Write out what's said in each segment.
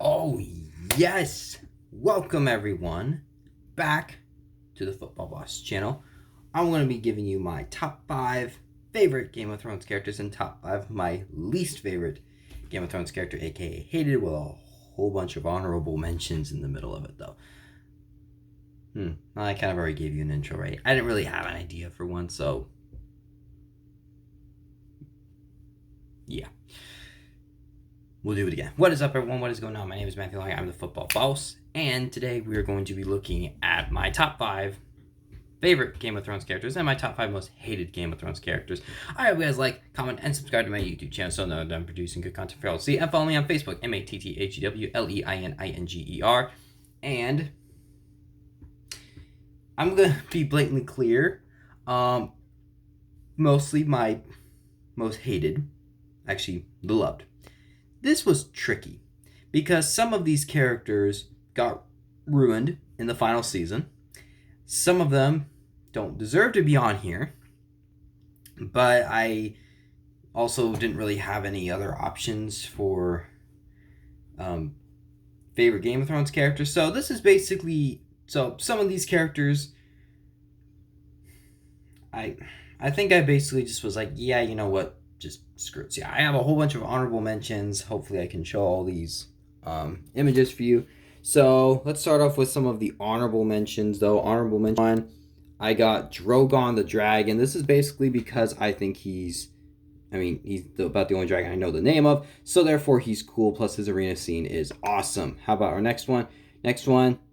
Oh, yes! Welcome, everyone, back to the Football Boss channel. I'm going to be giving you my top 5 favorite Game of Thrones characters and top 5 of my least favorite Game of Thrones character, aka hated, with a whole bunch of honorable mentions in the middle of it, though. I kind of already gave you an intro, right? I didn't really have an idea for one, so yeah. We'll do it again. What is up, everyone? What is going on? My name is Matthew Long. I'm the Football Boss, and today we are going to be looking at my top 5 favorite Game of Thrones characters and my top 5 most hated Game of Thrones characters. I hope you guys like, comment, and subscribe to my YouTube channel so that I'm producing good content for all to see. And follow me on Facebook, MATTHEWLEININGER. And I'm going to be blatantly clear. Mostly my most hated, actually beloved. This was tricky because some of these characters got ruined in the final season. Some of them don't deserve to be on here, but I also didn't really have any other options for favorite Game of Thrones characters. So this is basically, some of these characters, I think I basically just was like, yeah, you know what? Just screw it. So yeah, I have a whole bunch of honorable mentions. Hopefully I can show all these images for you. So let's start off with some of the honorable mentions, though. Honorable mention one, I got Drogon the Dragon. This is basically because I think he's about the only dragon I know the name of, so therefore he's cool, plus his arena scene is awesome. How about our next one?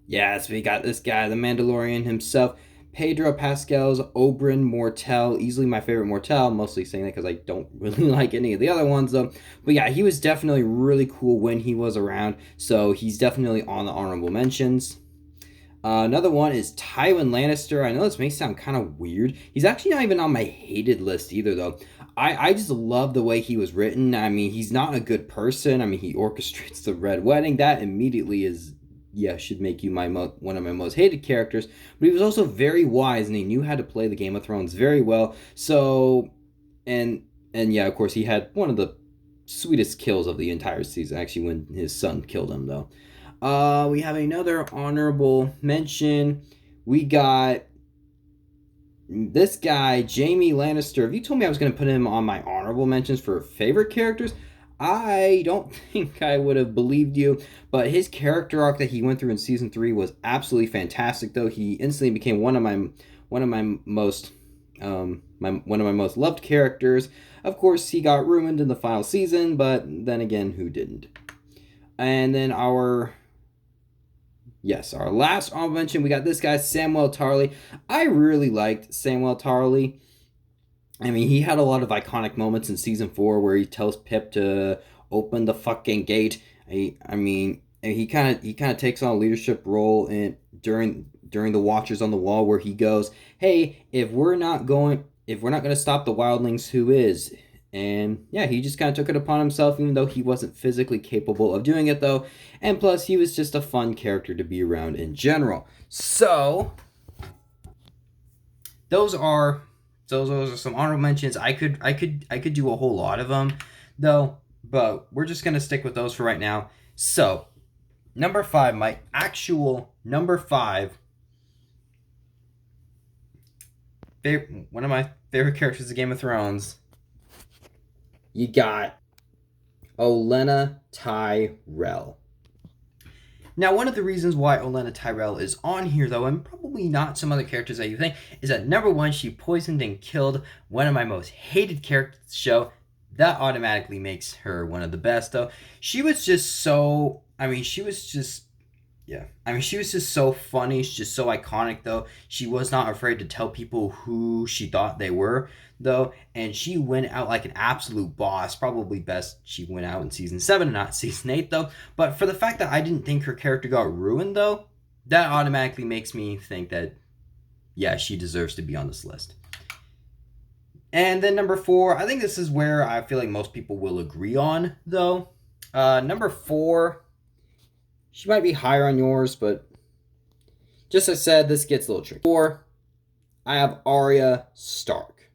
Yes, we got this guy, the Mandalorian himself, Pedro Pascal's Oberyn Mortell, easily my favorite Mortell. I'm mostly saying that because I don't really like any of the other ones, though. But yeah, he was definitely really cool when he was around, so he's definitely on the honorable mentions. Another one is Tywin Lannister. I know this may sound kind of weird. He's actually not even on my hated list either, though. I just love the way he was written. I mean, he's not a good person. I mean, he orchestrates the Red Wedding. That immediately should make you one of my most hated characters. But he was also very wise, and he knew how to play the Game of Thrones very well. So, and yeah, of course, he had one of the sweetest kills of the entire season, actually, when his son killed him, though. We have another honorable mention. We got this guy, Jaime Lannister. If you told me I was going to put him on my honorable mentions for favorite characters, I don't think I would have believed you. But his character arc that he went through in season 3 was absolutely fantastic. Though he instantly became one of my most loved characters. Of course, he got ruined in the final season, but then again, who didn't? And then our last honorable mention, we got this guy, Samwell Tarly. I really liked Samwell Tarly. I mean, he had a lot of iconic moments in season 4 where he tells Pip to open the fucking gate. He kind of takes on a leadership role during the Watchers on the Wall, where he goes, "Hey, if we're not going to stop the wildlings, who is?" And yeah, he just kind of took it upon himself, even though he wasn't physically capable of doing it, though. And plus, he was just a fun character to be around in general. So those are some honorable mentions. I could do a whole lot of them, though, but we're just gonna stick with those for right now. So number 5, my actual number 5, one of my favorite characters of Game of Thrones. You got Olenna Tyrell. Now, one of the reasons why Olenna Tyrell is on here, though, and probably not some other characters that you think, is that number 1, she poisoned and killed one of my most hated characters in the show. That automatically makes her one of the best, though. She was just so, she was just so funny. She's just so iconic, though. She was not afraid to tell people who she thought they were, though. And she went out like an absolute boss. Probably best she went out in season 7 and not season 8, though. But for the fact that I didn't think her character got ruined, though, that automatically makes me think that, yeah, she deserves to be on this list. And then number 4, I think this is where I feel like most people will agree on, though. Number 4... she might be higher on yours, but just as I said, this gets a little tricky. 4, I have Arya Stark.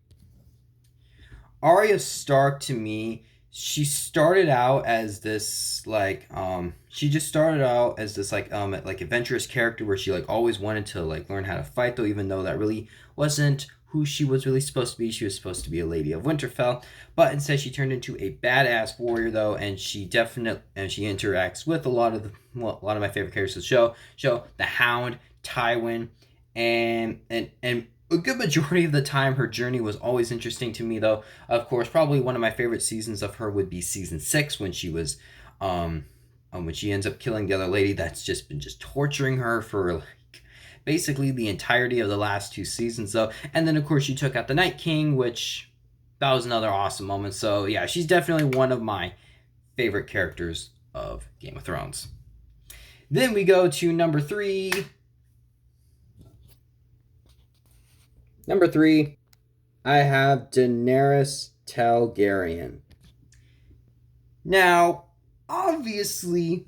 Arya Stark, to me, she started out as this like she just started out as this like adventurous character where she like always wanted to like learn how to fight, though, even though that really wasn't who she was really supposed to be. She was supposed to be a lady of Winterfell, but instead she turned into a badass warrior, though, and she interacts with a lot of my favorite characters of the show the Hound, Tywin, and a good majority of the time her journey was always interesting to me, though. Of course, probably one of my favorite seasons of her would be season 6, when she was when she ends up killing the other lady that's just been just torturing her for like basically the entirety of the last 2 seasons, though. And then of course she took out the Night King, which that was another awesome moment. So yeah, she's definitely one of my favorite characters of Game of Thrones. Then we go to number 3. Number 3, I have Daenerys Targaryen. Now, obviously,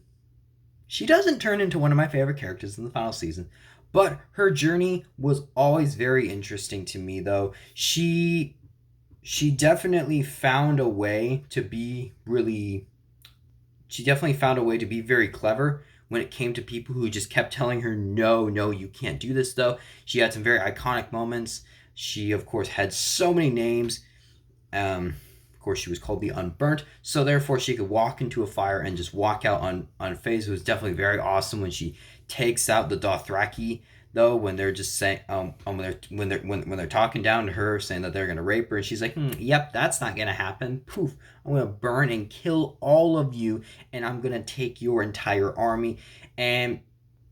she doesn't turn into one of my favorite characters in the final season, but her journey was always very interesting to me, though. She definitely found a way to be very clever when it came to people who just kept telling her, no, you can't do this, though. She had some very iconic moments. She, of course, had so many names. Of course, she was called the Unburnt, so therefore she could walk into a fire and just walk out unfazed. It was definitely very awesome when she takes out the Dothraki, though, when they're just saying when they're talking down to her, saying that they're gonna rape her, and she's like, yep, that's not gonna happen. Poof, I'm gonna burn and kill all of you, and I'm gonna take your entire army. And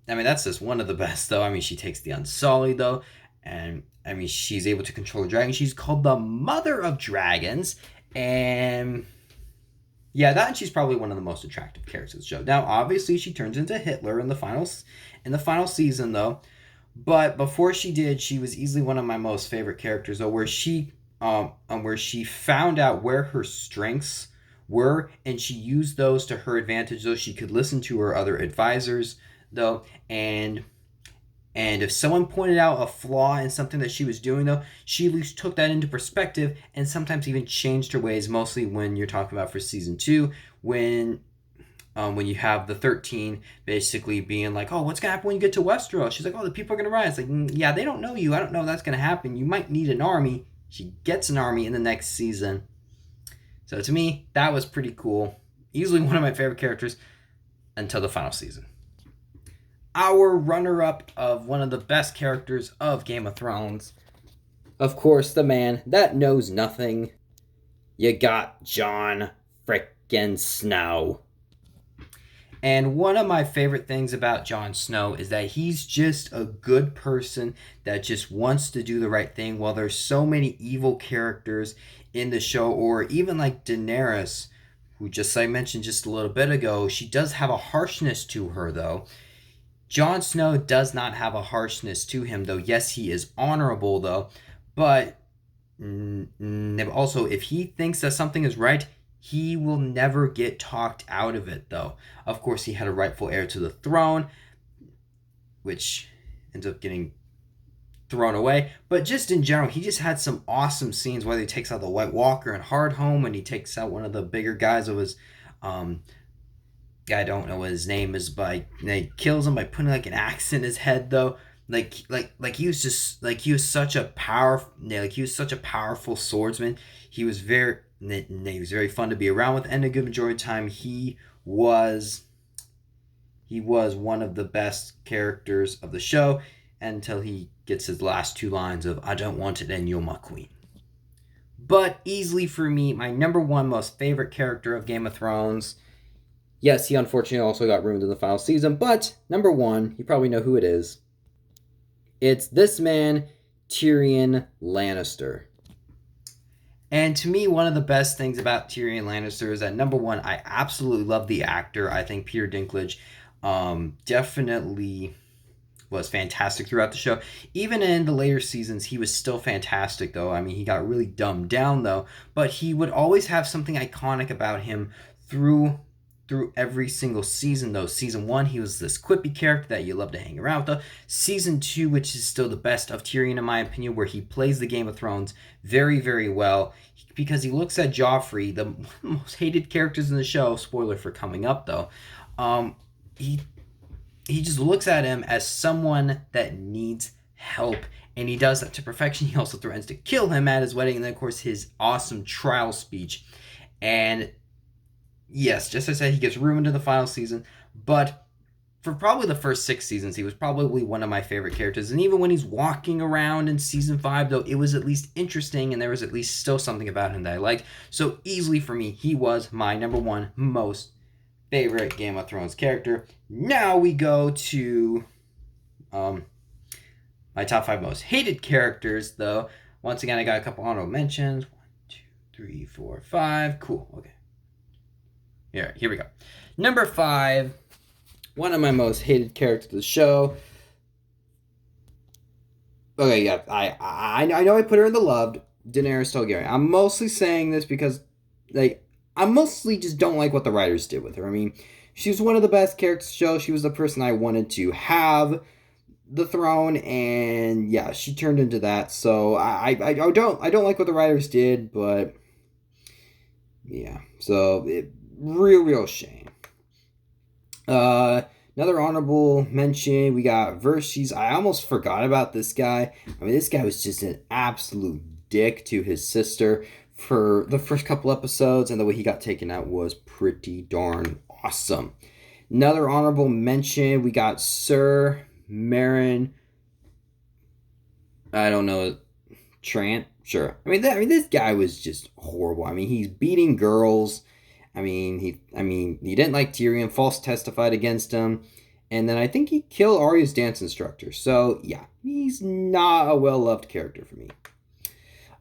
I mean, that's just one of the best, though. I mean, she takes the Unsullied, though, and I mean, she's able to control the dragon. She's called the Mother of Dragons, and yeah, that, and she's probably one of the most attractive characters of the show. Now, obviously, she turns into Hitler in the final season, though. But before she did, she was easily one of my most favorite characters, though, where she found out where her strengths were, and she used those to her advantage, though. She could listen to her other advisors, though, and if someone pointed out a flaw in something that she was doing, though, she at least took that into perspective and sometimes even changed her ways, mostly when you're talking about for season 2, when you have the 13 basically being like, oh, what's going to happen when you get to Westeros? She's like, oh, the people are going to rise. Like, yeah, they don't know you. I don't know if that's going to happen. You might need an army. She gets an army in the next season. So to me, that was pretty cool. Easily one of my favorite characters until the final season. Our runner-up of one of the best characters of Game of Thrones, of course, the man that knows nothing. You got Jon frickin' Snow. And one of my favorite things about Jon Snow is that he's just a good person that just wants to do the right thing. While there's so many evil characters in the show, or even like Daenerys, who just I mentioned just a little bit ago, she does have a harshness to her, though. Jon Snow does not have a harshness to him, though. Yes, he is honorable, though, but also, if he thinks that something is right, he will never get talked out of it, though. Of course, he had a rightful heir to the throne, which ends up getting thrown away. But just in general, he just had some awesome scenes, whether he takes out the White Walker in Hardhome, and he takes out one of the bigger guys of his I don't know what his name is, but he kills him by putting like an axe in his head, though. Like he was just like he was such a powerful swordsman. He was very fun to be around with, and a good majority of the time he was one of the best characters of the show until he gets his last 2 lines of "I don't want it and you're my queen." But easily for me, my number 1 most favorite character of Game of Thrones. Yes, he unfortunately also got ruined in the final season, but number 1, you probably know who it is. It's this man, Tyrion Lannister. And to me, one of the best things about Tyrion Lannister is that, number 1, I absolutely love the actor. I think Peter Dinklage definitely was fantastic throughout the show. Even in the later seasons, he was still fantastic, though. I mean, he got really dumbed down, though, but he would always have something iconic about him through through every single season, though. Season 1, he was this quippy character that you love to hang around with, though. Season 2, which is still the best of Tyrion, in my opinion, where he plays the Game of Thrones very, very well, because he looks at Joffrey, the most hated characters in the show, spoiler for coming up, though, he just looks at him as someone that needs help, and he does that to perfection. He also threatens to kill him at his wedding, and then, of course, his awesome trial speech. And yes, just as I said, he gets ruined in the final season, but for probably the first 6 seasons, he was probably one of my favorite characters. And even when he's walking around in season 5, though, it was at least interesting, and there was at least still something about him that I liked. So easily for me, he was my number 1 most favorite Game of Thrones character. Now we go to my top 5 most hated characters, though. Once again, I got a couple honorable mentions. 1, 2, 3, 4, 5. Cool. Okay. Here we go. Number 5, one of my most hated characters of the show. Okay, yeah, I know I put her in the loved, Daenerys Targaryen. I'm mostly saying this because, like, I mostly just don't like what the writers did with her. I mean, she was one of the best characters of the show. She was the person I wanted to have the throne, and yeah, she turned into that. So I don't like what the writers did, but yeah, so real shame. Another honorable mention, we got Verces. I almost forgot about this guy. I mean, this guy was just an absolute dick to his sister for the first couple episodes, and the way he got taken out was pretty darn awesome. Another honorable mention, we got Sir Meryn. I don't know, Trant. Sure. I mean, this guy was just horrible. I mean, he's beating girls. I mean, he didn't like Tyrion. False testified against him, and then I think he killed Arya's dance instructor. So yeah, he's not a well-loved character for me.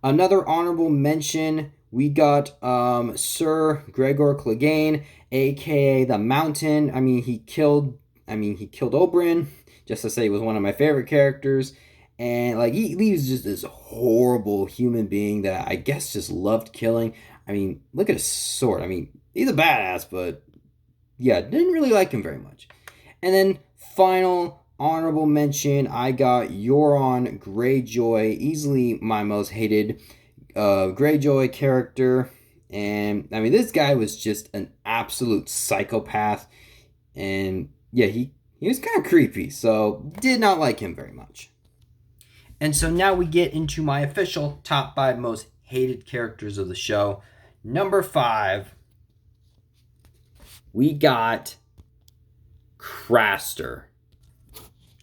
Another honorable mention, we got Sir Gregor Clegane, aka the Mountain. I mean, he killed Oberyn. Just to say, he was one of my favorite characters, and like he was just this horrible human being that I guess just loved killing. I mean, look at his sword. I mean, he's a badass, but yeah, didn't really like him very much. And then final honorable mention, I got Euron Greyjoy, easily my most hated Greyjoy character. And I mean, this guy was just an absolute psychopath, and yeah, he was kind of creepy, so did not like him very much. And so now we get into my official top 5 most hated characters of the show. Number 5, we got Craster.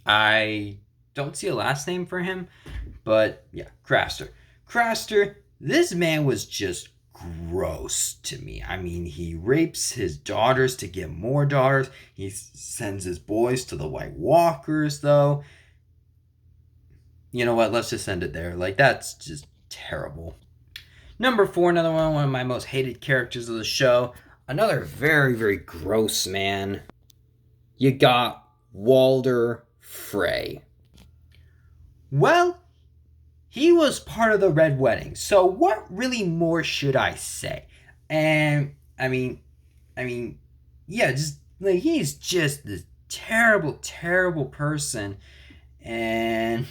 I don't see a last name for him, but yeah, Craster. Craster, this man was just gross to me. I mean, he rapes his daughters to get more daughters. He sends his boys to the White Walkers, though. You know what? Let's just end it there. Like, that's just terrible. Number 4, another one of my most hated characters of the show. Another very, very gross man. You got Walder Frey. Well, he was part of the Red Wedding, so what really more should I say? And I mean, yeah, just like he's just this terrible, terrible person, and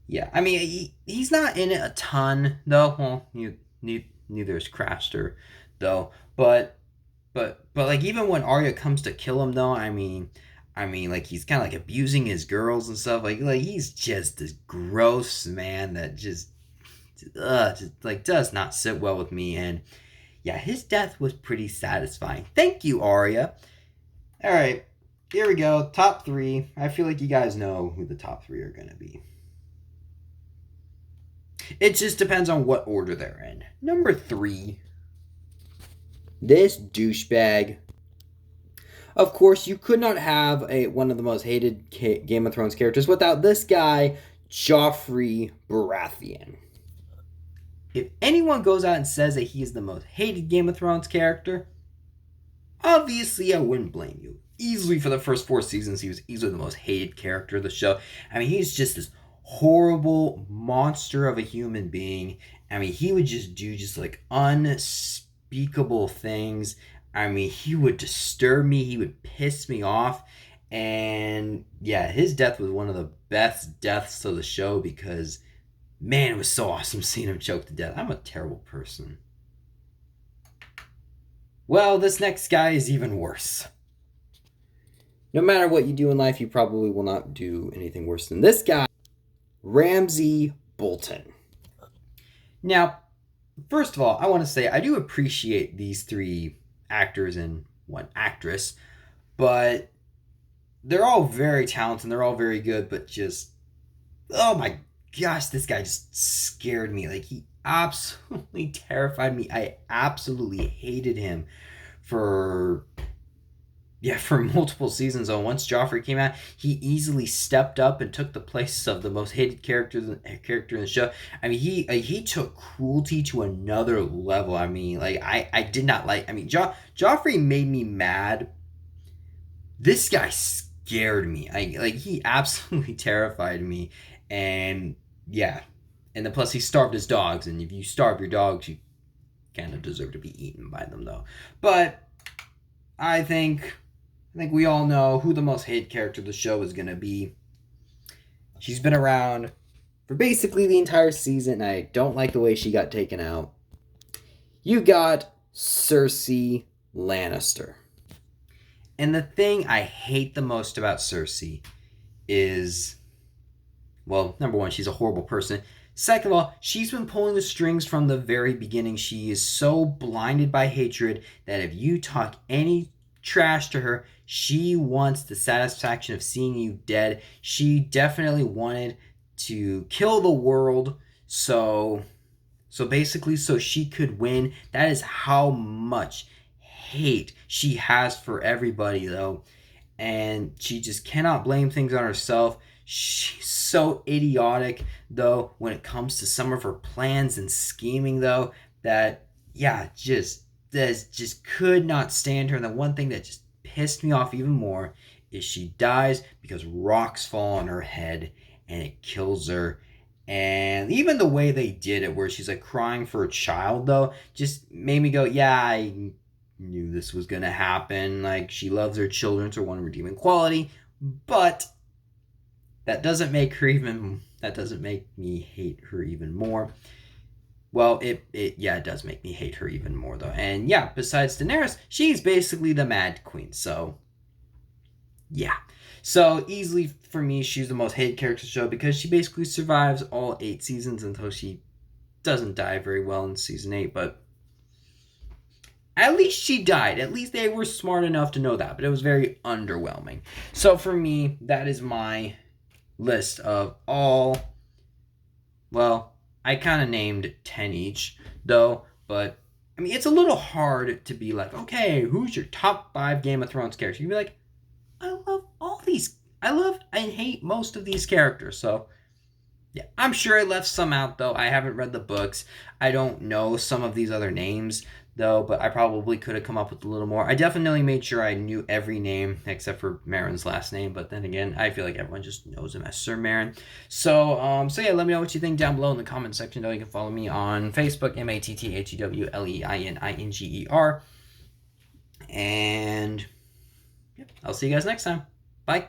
yeah, I mean, he's not in it a ton, though. Well, neither is Craster, though. But like even when Arya comes to kill him, though, I mean, like he's kind of like abusing his girls and stuff. Like he's just this gross man that just like does not sit well with me. And yeah, his death was pretty satisfying. Thank you, Arya. All right, here we go. Top 3. I feel like you guys know who the top 3 are gonna be. It just depends on what order they're in. Number 3, this douchebag. Of course, you could not have one of the most hated Game of Thrones characters without this guy, Joffrey Baratheon. If anyone goes out and says that he is the most hated Game of Thrones character, obviously I wouldn't blame you. Easily for the first 4 seasons, he was easily the most hated character of the show. I mean, he's just this horrible monster of a human being, I mean, he would just do just like unspeakable things. I mean, he would disturb me, he would piss me off. And yeah, his death was one of the best deaths of the show because, man, it was so awesome seeing him choke to death. I'm a terrible person. Well, this next guy is even worse. No matter what you do in life, you probably will not do anything worse than this guy, Ramsay Bolton. Now, first of all, I want to say I do appreciate these three actors and one actress, but they're all very talented and they're all very good, but just, oh my gosh, this guy just scared me. Like, he absolutely terrified me. I absolutely hated him for multiple seasons. And once Joffrey came out, he easily stepped up and took the place of the most hated character in the show. I mean, he took cruelty to another level. I mean, like, I did not like. I mean, Joffrey made me mad. This guy scared me. He absolutely terrified me, and yeah, and then plus he starved his dogs, and if you starve your dogs, you kind of deserve to be eaten by them, though. But I think we all know who the most hated character of the show is going to be. She's been around for basically the entire season. I don't like the way she got taken out. You got Cersei Lannister. And the thing I hate the most about Cersei is, well, number one, she's a horrible person. Second of all, she's been pulling the strings from the very beginning. She is so blinded by hatred that if you talk any trash to her, she wants the satisfaction of seeing you dead. She definitely wanted to kill the world so basically so she could win. That is how much hate she has for everybody, though, and she just cannot blame things on herself. She's so idiotic, though, when it comes to some of her plans and scheming, though, that just could not stand her. And the one thing that just pissed me off even more is she dies because rocks fall on her head and it kills her. And even the way they did it, where she's like crying for a child, though, just made me go, yeah, I knew this was gonna happen. Like, she loves her children, it's her one redeeming quality, but that doesn't make me hate her even more. Well, it does make me hate her even more, though. And yeah, besides Daenerys, she's basically the Mad Queen. So yeah, so easily for me, she's the most hated character in the show because she basically survives all 8 seasons until she doesn't die very well in season 8. But at least she died. At least they were smart enough to know that. But it was very underwhelming. So for me, that is my list of all. Well, I kind of named 10 each, though. But I mean, it's a little hard to be like, okay, who's your top 5 Game of Thrones characters? You'd be like, I love all these. I love and hate most of these characters. So yeah, I'm sure I left some out, though. I haven't read the books. I don't know some of these other names, though, but I probably could have come up with a little more. I definitely made sure I knew every name except for Meryn's last name, but then again, I feel like everyone just knows him as Sir Meryn. So yeah, let me know what you think down below in the comment section, though. You can follow me on Facebook, MattheWleininger. And yep, I'll see you guys next time. Bye.